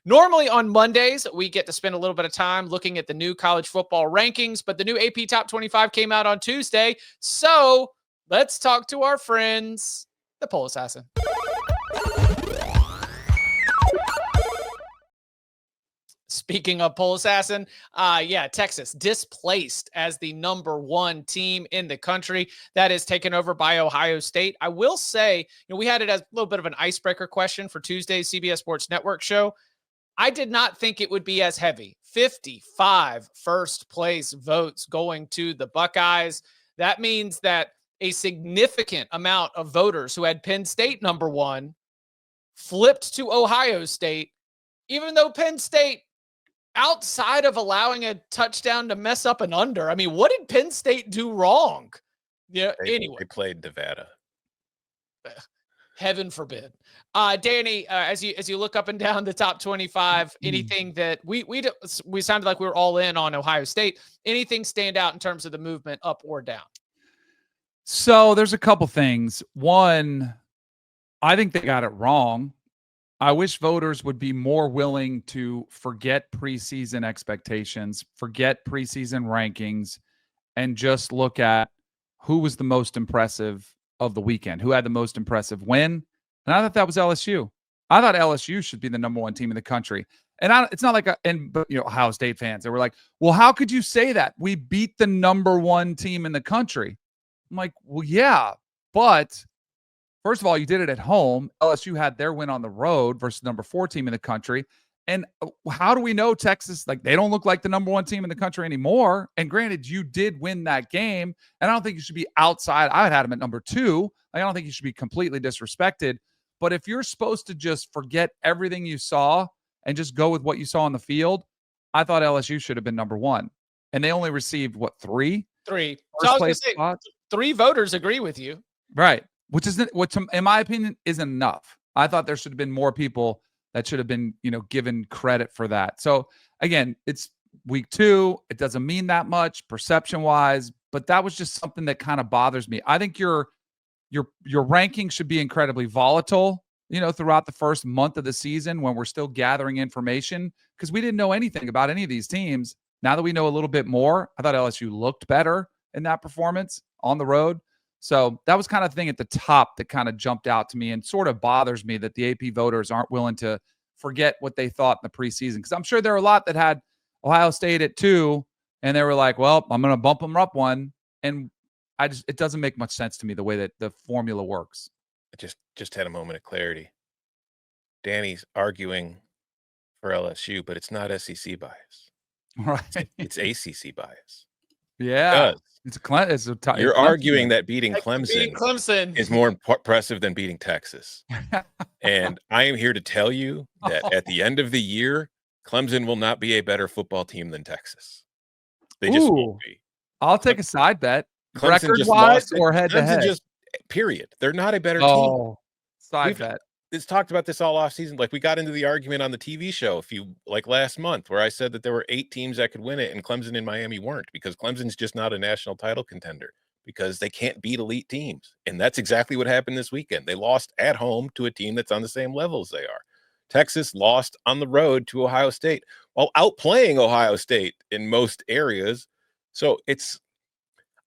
Normally on Mondays, we get to spend a little bit of time looking at the new college football rankings, but the new AP Top 25 came out on Tuesday. So let's talk to our friends, the Poll Assassin. Speaking of Poll Assassin, Texas displaced as the number one team in the country. That is taken over by Ohio State. I will say, we had it as a little bit of an icebreaker question for Tuesday's CBS Sports Network show. I did not think it would be as heavy. 55 first place votes going to the Buckeyes. That means that a significant amount of voters who had Penn State number one flipped to Ohio State, even though Penn State, outside of allowing a touchdown to mess up an under, I mean, what did Penn State do wrong? Yeah. Anyway, they played Nevada. Heaven forbid. Danny, as you look up and down the top 25, anything that we sounded like we were all in on Ohio State. Anything stand out in terms of the movement up or down? So there's a couple things. One, I think they got it wrong. I wish voters would be more willing to forget preseason expectations, forget preseason rankings, and just look at who was the most impressive of the weekend, who had the most impressive win. And I thought that was LSU. I thought LSU should be the number one team in the country. And it's not like, Ohio State fans, they were like, well, how could you say that? We beat the number one team in the country. I'm like, well, yeah, but first of all, you did it at home. LSU had their win on the road versus number 4 team in the country. And how do we know Texas, they don't look like the number one team in the country anymore? And granted, you did win that game. And I don't think you should be outside. I had them at number 2. I don't think you should be completely disrespected. But if you're supposed to just forget everything you saw and just go with what you saw on the field, I thought LSU should have been number 1. And they only received, 3? 3. So I was going to say, 3 voters agree with you. Right. Which isn't, in my opinion, isn't enough. I thought there should have been more people that should have been, given credit for that. So again, it's week 2. It doesn't mean that much perception-wise, but that was just something that kind of bothers me. I think your ranking should be incredibly volatile, throughout the first month of the season when we're still gathering information, because we didn't know anything about any of these teams. Now that we know a little bit more, I thought LSU looked better in that performance on the road. So that was kind of the thing at the top that kind of jumped out to me and sort of bothers me that the AP voters aren't willing to forget what they thought in the preseason. Because I'm sure there are a lot that had Ohio State at 2, and they were like, well, I'm going to bump them up 1. And it doesn't make much sense to me the way that the formula works. I just had a moment of clarity. Danny's arguing for LSU, but it's not SEC bias. Right. It's ACC bias. Yeah. You're arguing that beating Clemson is more impressive than beating Texas. And I am here to tell you that at the end of the year, Clemson will not be a better football team than Texas. They just won't be. I'll take a side bet. Record-wise or head-to-head? Just period. They're not a better team. Side bet. It's talked about this all off season. We got into the argument on the TV show last month, where I said that there were 8 teams that could win it, and Clemson and Miami weren't, because Clemson's just not a national title contender because they can't beat elite teams. And that's exactly what happened this weekend. They lost at home to a team that's on the same level as they are. Texas lost on the road to Ohio State while outplaying Ohio State in most areas. So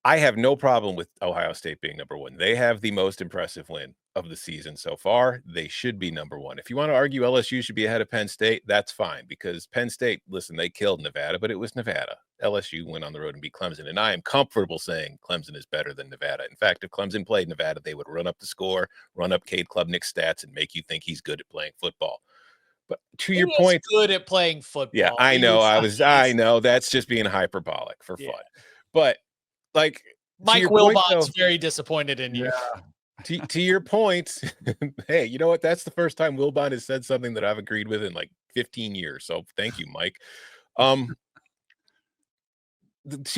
I have no problem with Ohio State being number 1. They have the most impressive win of the season so far. They should be number 1. If you want to argue LSU should be ahead of Penn State, that's fine, because Penn State, listen, they killed Nevada, but it was Nevada. LSU went on the road and beat Clemson, and I am comfortable saying Clemson is better than Nevada. In fact, if Clemson played Nevada, they would run up the score, run up Cade Klubnik's stats, and make you think he's good at playing football. But to your point, good at playing football. Yeah, I know. I know that's just being hyperbolic for fun. But Mike Wilbon's very disappointed in you. Yeah. To your point, hey, you know what? That's the first time Wilbon has said something that I've agreed with in 15 years. So thank you, Mike. To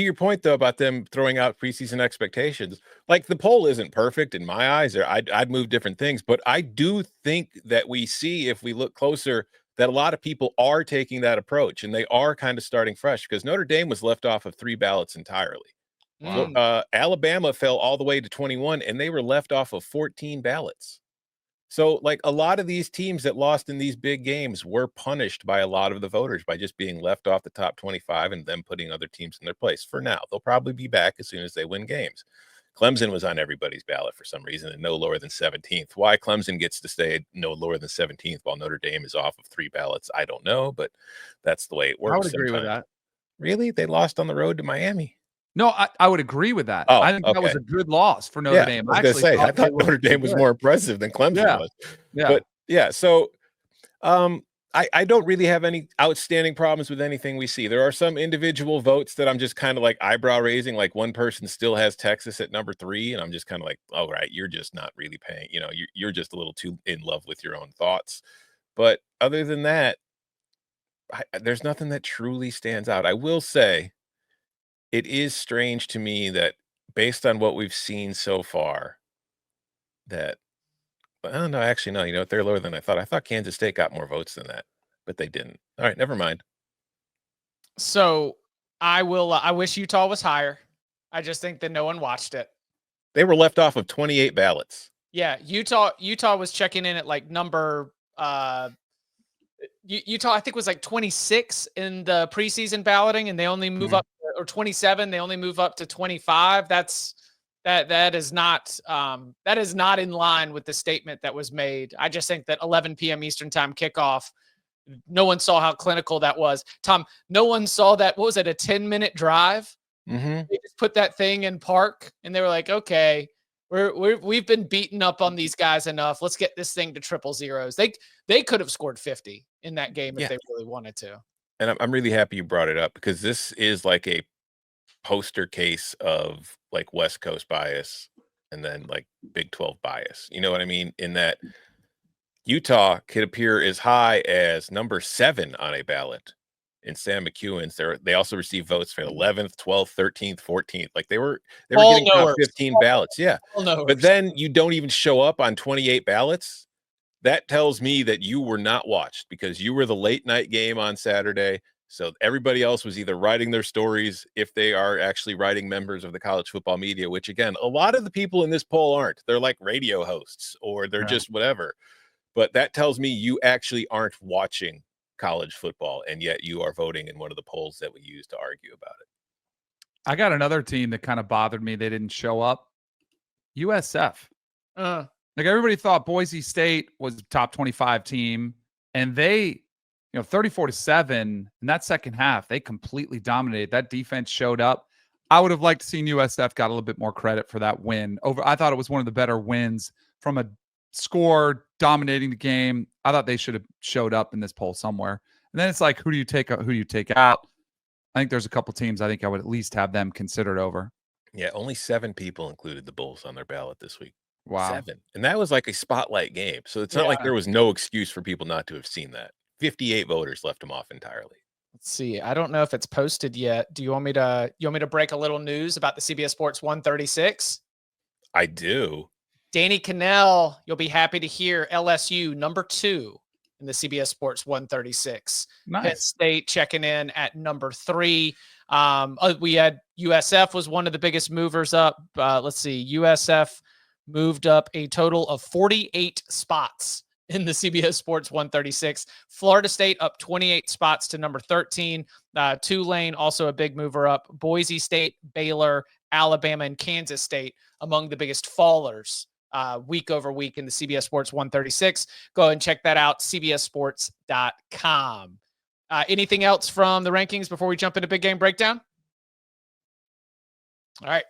your point, though, about them throwing out preseason expectations, the poll isn't perfect in my eyes. I'd move different things, but I do think that we see, if we look closer, that a lot of people are taking that approach, and they are kind of starting fresh, because Notre Dame was left off of 3 ballots entirely. Wow. Alabama fell all the way to 21, and they were left off of 14 ballots. So, like, a lot of these teams that lost in these big games were punished by a lot of the voters by just being left off the top 25 and them putting other teams in their place. For now, they'll probably be back as soon as they win games. Clemson was on everybody's ballot for some reason and no lower than 17th. Why Clemson gets to stay no lower than 17th while Notre Dame is off of 3 ballots, I don't know, but that's the way it works. I would agree with that. Really? They lost on the road to Miami? No, I would agree with that. Oh, I think that was okay. a good loss for Notre Dame. I was gonna say, I thought Notre Dame was more impressive than Clemson was. Yeah. But yeah, so I don't really have any outstanding problems with anything we see. There are some individual votes that I'm just kind of like eyebrow raising. Like one person still has Texas at number 3, and I'm just kind of like, all right, you're just not really paying. You know, you're just a little too in love with your own thoughts. But other than that, there's nothing that truly stands out. I will say, it is strange to me that based on what we've seen so far, that oh no, actually no, you know what? They're lower than I thought. I thought Kansas State got more votes than that, but they didn't. All right, never mind. So I wish Utah was higher. I just think that no one watched it. They were left off of 28 ballots. Yeah, Utah was checking in at like number Utah, I think, was like 26 in the preseason balloting, and they only move up, or 27. They only move up to 25. That is not in line with the statement that was made. I just think that 11 p.m. Eastern time kickoff, no one saw how clinical that was. Tom, no one saw that. What was it? A 10-minute drive. Mm-hmm. They just put that thing in park, and they were like, okay, we've been beaten up on these guys enough. Let's get this thing to triple zeros. They could have scored 50 in that game if they really wanted to. And I'm really happy you brought it up, because this is like a poster case of like West Coast bias and then like Big 12 bias. You know what I mean? In that Utah could appear as high as number 7 on a ballot in Sam McEwen's. They also received votes for 11th, 12th, 13th, 14th. Like they were getting top 15 ballots. Yeah. But then you don't even show up on 28 ballots. That tells me that you were not watched, because you were the late night game on Saturday. So everybody else was either writing their stories, if they are actually writing members of the college football media, which again, a lot of the people in this poll aren't. They're like radio hosts, or they're just whatever. But that tells me you actually aren't watching college football, and yet you are voting in one of the polls that we use to argue about it. I got another team that kind of bothered me. They didn't show up. USF. Like everybody thought Boise State was a top 25 team, and they, 34-7 in that second half, they completely dominated. That defense showed up. I would have liked to see USF got a little bit more credit for that win. I thought it was one of the better wins from a score, dominating the game. I thought they should have showed up in this poll somewhere. And then it's like, who do you take out? I think there's a couple teams I think I would at least have them considered over. Yeah, only 7 people included the Bulls on their ballot this week. Wow. 7. And that was like a spotlight game. So it's not like there was no excuse for people not to have seen that. 58 voters left them off entirely. Let's see. I don't know if it's posted yet. Do you want me to break a little news about the CBS Sports 136? I do. Danny Kanell, you'll be happy to hear, LSU number 2 in the CBS Sports 136. Nice. Penn State checking in at number 3. We had USF was one of the biggest movers up. Let's see. USF moved up a total of 48 spots in the CBS Sports 136. Florida State up 28 spots to number 13. Tulane, also a big mover up. Boise State, Baylor, Alabama, and Kansas State among the biggest fallers week over week in the CBS Sports 136. Go ahead and check that out, cbssports.com. Anything else from the rankings before we jump into big game breakdown? All right.